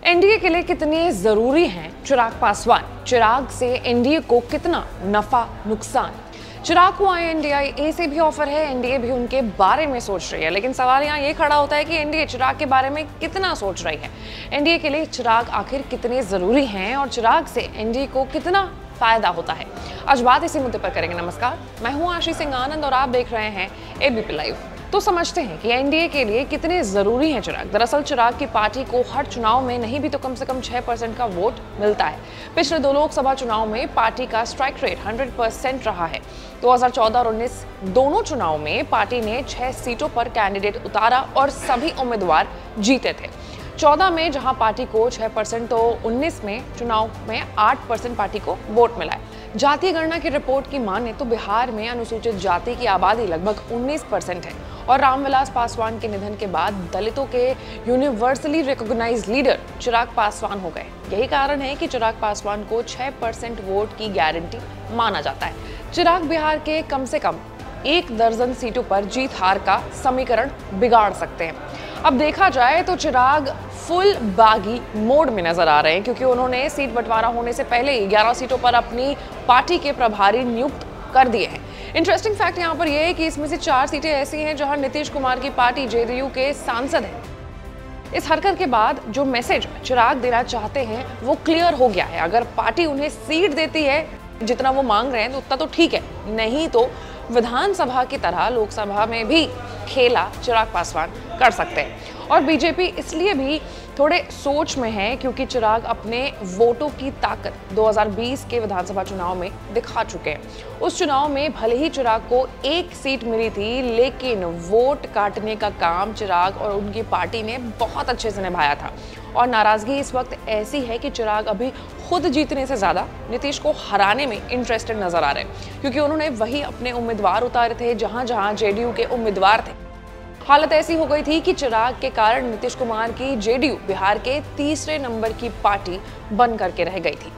NDA के लिए कितने जरूरी हैं चिराग पासवान? चिराग से एनडीए को कितना नफा नुकसान? चिराग को INDIA से भी ऑफर है, एनडीए भी उनके बारे में सोच रही है, लेकिन सवाल यहाँ ये खड़ा होता है कि एनडीए चिराग के बारे में कितना सोच रही है। एनडीए के लिए चिराग आखिर कितने जरूरी हैं और चिराग से एनडीए को कितना फायदा होता है? आज बात इसी मुद्दे पर करेंगे। नमस्कार, मैं हूं आशीष सिंह आनंद और आप देख रहे हैं ABP लाइव। तो समझते हैं कि एनडीए के लिए कितने जरूरी हैं चिराग। दरअसल चिराग की पार्टी को हर चुनाव में नहीं भी तो कम से कम 6% का वोट मिलता है। पिछले 2 लोकसभा चुनाव में पार्टी का स्ट्राइक रेट 100% रहा है। 2014 और 19 दोनों चुनाव में पार्टी ने 6 सीटों पर कैंडिडेट उतारा और सभी उम्मीदवार जीते थे। 14 में जहां पार्टी को 6% तो 19 में चुनाव में 8% पार्टी को वोट मिला है। जातीय गणना की रिपोर्ट की माने तो बिहार में अनुसूचित जाति की आबादी लगभग 19% है और रामविलास पासवान के निधन के बाद दलितों के universally recognised leader Chirag Paswan हो गए। यही कारण है कि चिराग पासवान को 6% वोट की गारंटी माना जाता है। चिराग बिहार के कम से कम 1 दर्जन सीटों पर जीत हार का समीकरण बिगाड़ सकते हैं। अब देखा जाए तो चिराग फुल बागी मोड में नजर आ रहे हैं, क्योंकि उन्होंने सीट बंटवारा होने से पहले ही 11 सीटों पर अपनी पार्टी के प्रभारी नियुक्त कर दिए हैं। इंटरेस्टिंग फैक्ट यहाँ पर यह है कि इसमें से 4 सीटें ऐसी हैं जहां नीतीश कुमार की पार्टी JDU के सांसद हैं। इस हरकत के बाद जो मैसेज चिराग देना चाहते हैं वो क्लियर हो गया है। अगर पार्टी उन्हें सीट देती है जितना वो मांग रहे हैं तो उतना तो ठीक है, नहीं तो विधानसभा की तरह लोकसभा में भी खेला चिराग पासवान कर सकते हैं। और बीजेपी इसलिए भी थोड़े सोच में है क्योंकि चिराग अपने वोटों की ताकत 2020 के विधानसभा चुनाव में दिखा चुके हैं। उस चुनाव में भले ही चिराग को 1 सीट मिली थी, लेकिन वोट काटने का काम चिराग और उनकी पार्टी ने बहुत अच्छे से निभाया था। और नाराजगी इस वक्त ऐसी है कि चिराग अभी खुद जीतने से ज्यादा नीतीश को हराने में इंटरेस्टेड नजर आ रहे हैं, क्योंकि उन्होंने वही अपने उम्मीदवार उतारे थे जहां जहां JDU के उम्मीदवार थे। हालत ऐसी हो गई थी कि चिराग के कारण नीतीश कुमार की JDU बिहार के 3रे नंबर की पार्टी बन करके रह गई थी।